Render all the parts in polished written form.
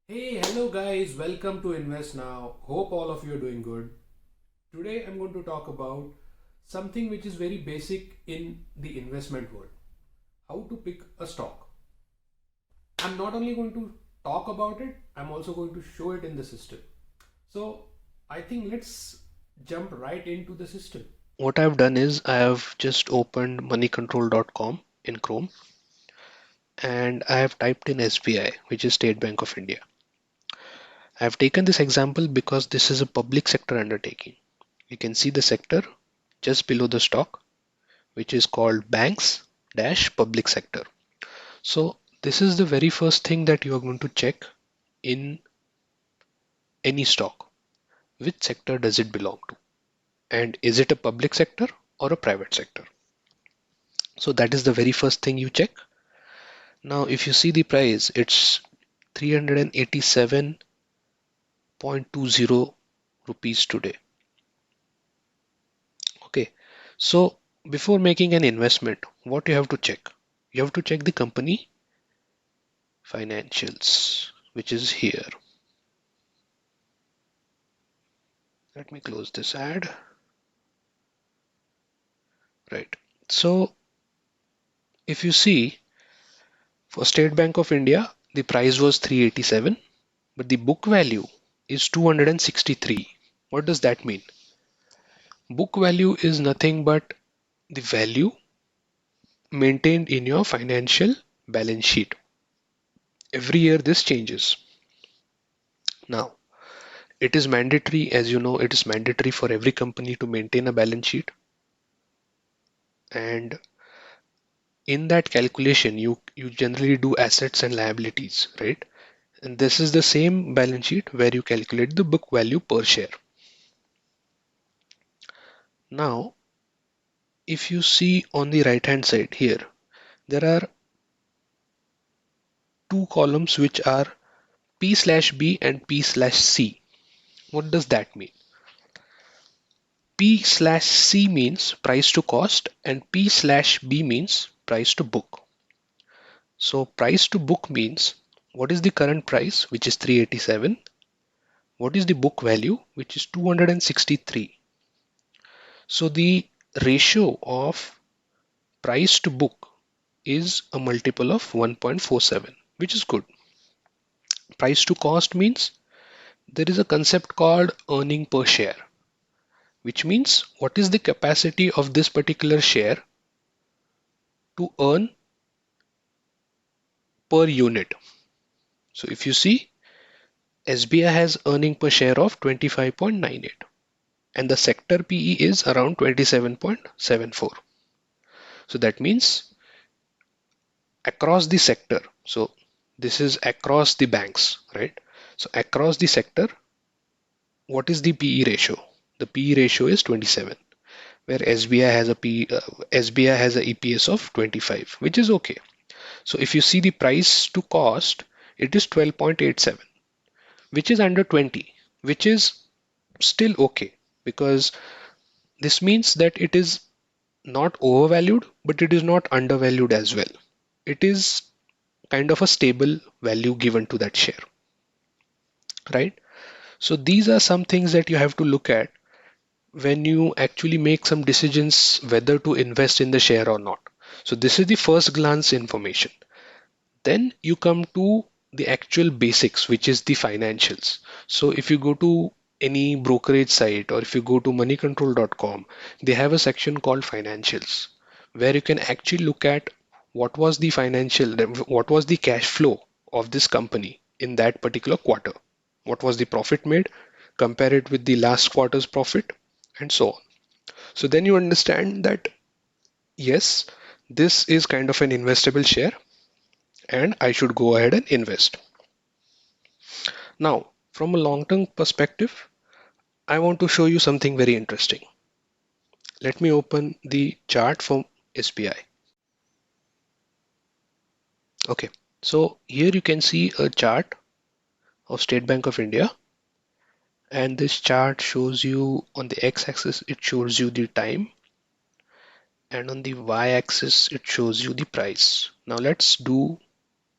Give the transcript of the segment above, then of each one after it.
Hey, hello guys, welcome to Invest Now. Hope all of you are doing good. Today I'm going to talk about something which is very basic in the investment world, how to pick a stock. I'm not only going to talk about it, I'm also going to show it in the system. So I think let's jump right into the system. What I've done is I have just opened moneycontrol.com in Chrome and I have typed in SBI, which is State Bank of India. I have taken this example because this is a public sector undertaking. You can see the sector just below the stock, which is called banks dash public sector. So this is the very first thing that you are going to check in any stock. Which sector does it belong to? And is it a public sector or a private sector? So that is the very first thing you check. Now, if you see the price, it's 387.20 rupees today. Okay, so before making an investment, what you have to check? You have to check the company financials, which is here. Let me close this ad. Right. So if you see for State Bank of India, the price was 387, but the book value is 263. What does that mean? Book value is nothing but the value maintained in your financial balance sheet. Every year this changes. Now, it is mandatory, as you know, it is mandatory for every company to maintain a balance sheet. And in that calculation, you generally do assets and liabilities, right? And this is the same balance sheet where you calculate the book value per share. Now, if you see on the right hand side here, there are two columns which are P slash B and P slash C. What does that mean? P slash C means price to cost and P slash B means price to book. So price to book means what is the current price, which is 387, what is the book value, which is 263. So the ratio of price to book is a multiple of 1.47, which is good. Price to cost means there is a concept called earning per share, which means what is the capacity of this particular share to earn per unit. So if you see, SBI has earning per share of 25.98 and the sector PE is around 27.74. So that means across the sector, so this is across the banks, right? So across the sector, what is the PE ratio? The PE ratio is 27, where SBI has a SBI has a EPS of 25, which is okay. So if you see the price to cost, it is 12.87, which is under 20, which is still okay because this means that it is not overvalued, but it is not undervalued as well. It is kind of a stable value given to that share, right? So these are some things that you have to look at when you actually make some decisions whether to invest in the share or not. So this is the first glance information. Then you come to the actual basics, which is the financials. So if you go to any brokerage site or if you go to moneycontrol.com, they have a section called financials where you can actually look at what was the cash flow of this company in that particular quarter. What was the profit made? Compare it with the last quarter's profit and so on. So then you understand that yes, this is kind of an investable share and I should go ahead and invest. Now, from a long-term perspective, I want to show you something very interesting. Let me open the chart from SBI. Okay, so here you can see a chart of State Bank of India, and this chart shows you on the x-axis, it shows you the time, and on the y-axis, it shows you the price. Now let's do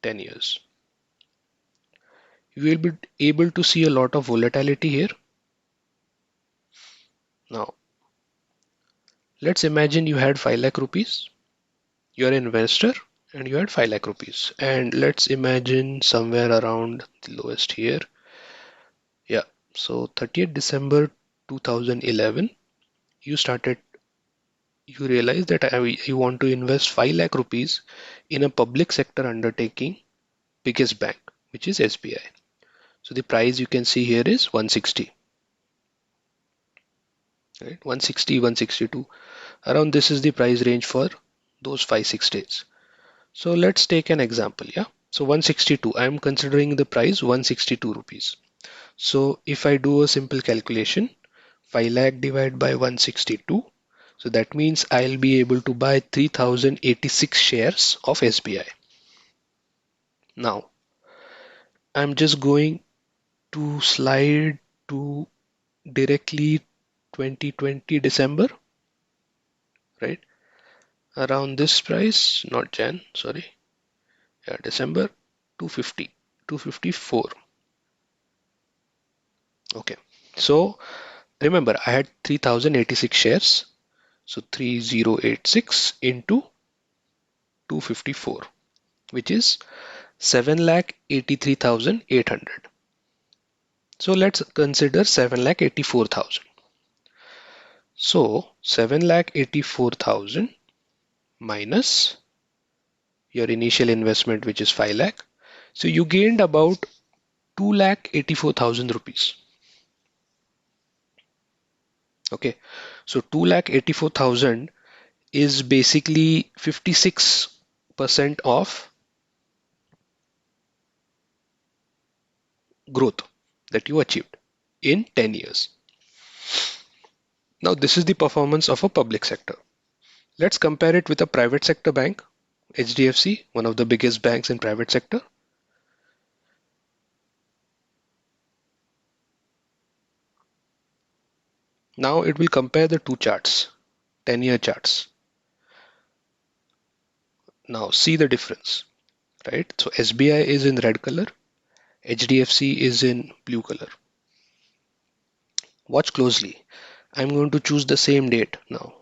10 years. you will be able to see a lot of volatility here. Now, let's imagine you had 5 lakh rupees. You're an investor and you had 5 lakh rupees. And let's imagine somewhere around the lowest here. Yeah. So 30th December 2011, you started, you realize that you want to invest 5 lakh rupees in a public sector undertaking, biggest bank, which is SBI. So the price you can see here is 160, right? 160, 162. Around this is the price range for those 5-6 days. So let's take an example. Yeah. So 162, I am considering the price 162 rupees. So if I do a simple calculation, 5 lakh divided by 162. So that means I'll be able to buy 3086 shares of SBI. Now, I'm just going to slide to directly 2020 December, right? Around this price, not Jan, sorry. Yeah, December 250, 254. Okay. So remember, I had 3086 shares. So 3086 into 254, which is 7,83,800. So let's consider 7,84,000. So 7,84,000 minus your initial investment, which is 5 lakh. So you gained about 2,84,000 rupees. Okay. So 2,84,000 is basically 56% of growth that you achieved in 10 years. Now, this is the performance of a public sector. Let's compare it with a private sector bank, HDFC, one of the biggest banks in private sector. Now it will compare the two charts, 10-year charts. Now see the difference, right? So SBI is in red color, HDFC is in blue color. Watch closely. I'm going to choose the same date now,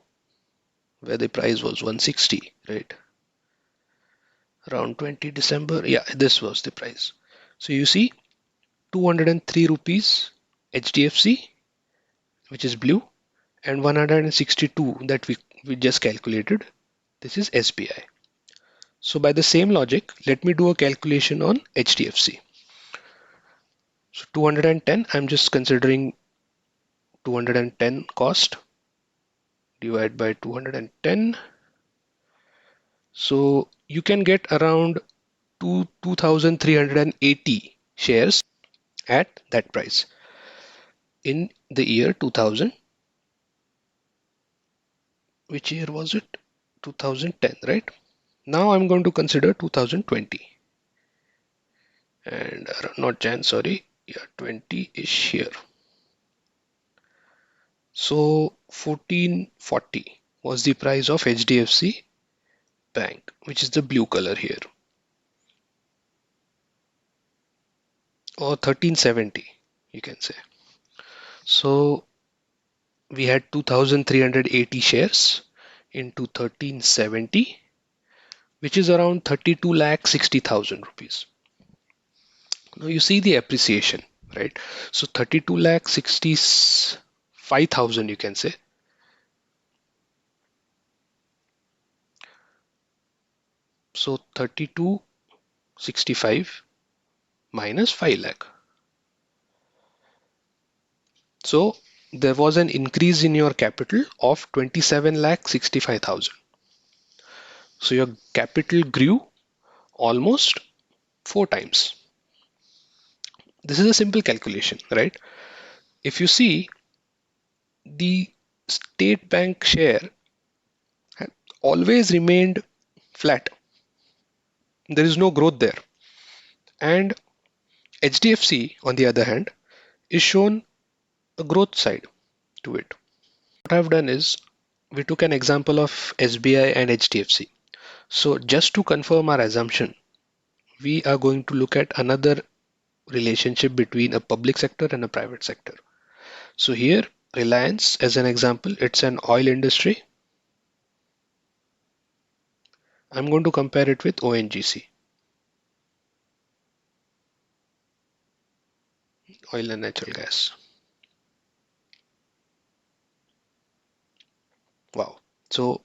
where the price was 160, right? Around 20 December. Yeah, this was the price. So you see 203 rupees HDFC, which is blue, and 162 that we just calculated. This is SBI. So by the same logic, let me do a calculation on HDFC. So 210, I'm just considering 210 cost divided by 210. So you can get around 2,380 shares at that price in the year 2000. Which year was it? 2010, right? Now I'm going to consider 2020 and not Jan, sorry. Yeah, 20 is here. So 1440 was the price of HDFC Bank, which is the blue color here, or 1370, you can say. So we had 2,380 shares into 1370, which is around 32 lakh 60,000 rupees. Now you see the appreciation, right? So 32 lakh 65,000, you can say. So 3265 minus 5 lakh. So there was an increase in your capital of 27 lakh 65,000. So your capital grew almost 4 times. This is a simple calculation, right? If you see, the state bank share had always remained flat. There is no growth there. And HDFC, on the other hand, is shown a growth side to it. What I've done is we took an example of SBI and HDFC. So just to confirm our assumption, we are going to look at another relationship between a public sector and a private sector. So here, Reliance, as an example, it's an oil industry. I'm going to compare it with ONGC, oil and natural gas. Wow. So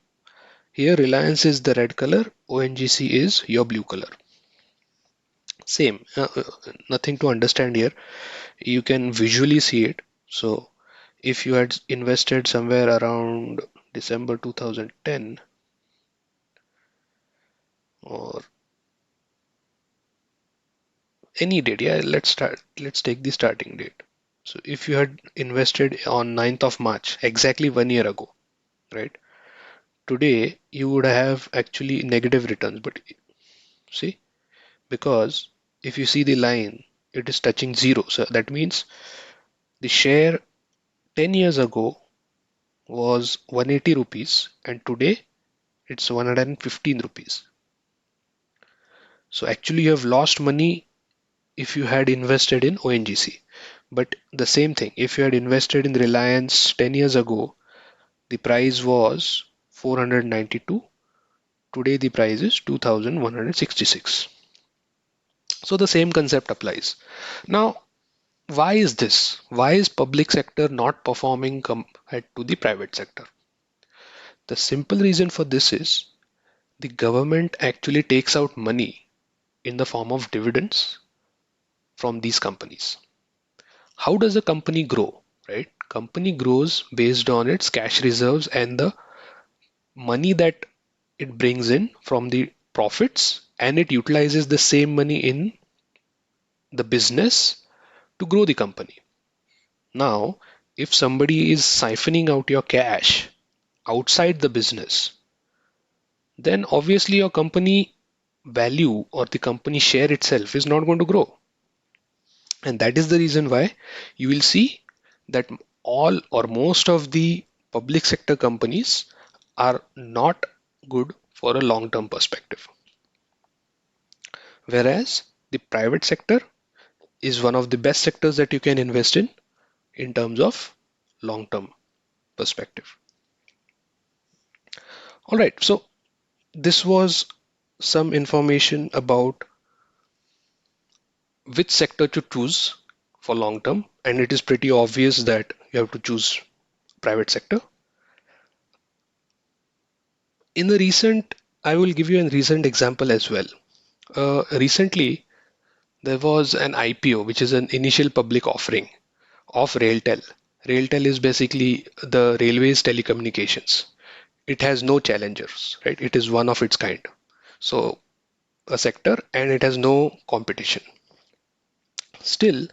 here Reliance is the red color, ONGC is your blue color. Same, nothing to understand here. You can visually see it. So if you had invested somewhere around December 2010 or any date, yeah, let's take the starting date. So if you had invested on 9th of March, exactly 1 year ago, right? Today you would have actually negative returns, but see, because if you see the line, it is touching zero. So that means the share 10 years ago was 180 rupees and today it's 115 rupees. So actually you have lost money if you had invested in ONGC. But the same thing, if you had invested in Reliance 10 years ago, the price was 492. Today the price is 2166. So the same concept applies. Now, why is this? Why is public sector not performing compared to the private sector? The simple reason for this is the government actually takes out money in the form of dividends from these companies. How does a company grow? Right? Company grows based on its cash reserves and the money that it brings in from the profits, and it utilizes the same money in the business to grow the company. Now, if somebody is siphoning out your cash outside the business, then obviously your company value or the company share itself is not going to grow. And that is the reason why you will see that all or most of the public sector companies are not good for a long term perspective. Whereas the private sector is one of the best sectors that you can invest in terms of long term perspective. All right, so this was some information about which sector to choose for long term, and it is pretty obvious that you have to choose private sector. In the recent, I will give you a recent example as well. Recently, there was an IPO, which is an initial public offering of Railtel. Railtel is basically the railways telecommunications. It has no challengers, right? It is one of its kind. So a sector and it has no competition. Still,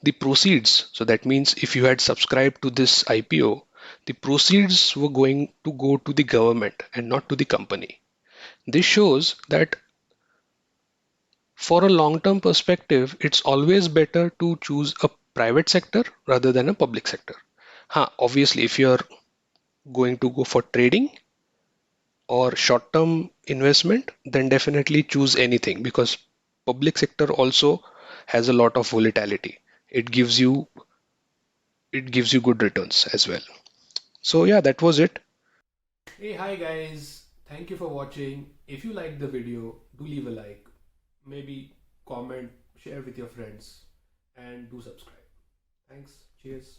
the proceeds, so that means if you had subscribed to this IPO, the proceeds were going to go to the government and not to the company. This shows that for a long term perspective, it's always better to choose a private sector rather than a public sector. Obviously, if you're going to go for trading or short term investment, then definitely choose anything because public sector also has a lot of volatility. It gives you it gives you good returns as well. So yeah, that was it. Hey, hi guys. Thank you for watching. If you liked the video, do leave a like. Maybe comment, share with your friends, and do subscribe. Thanks. Cheers.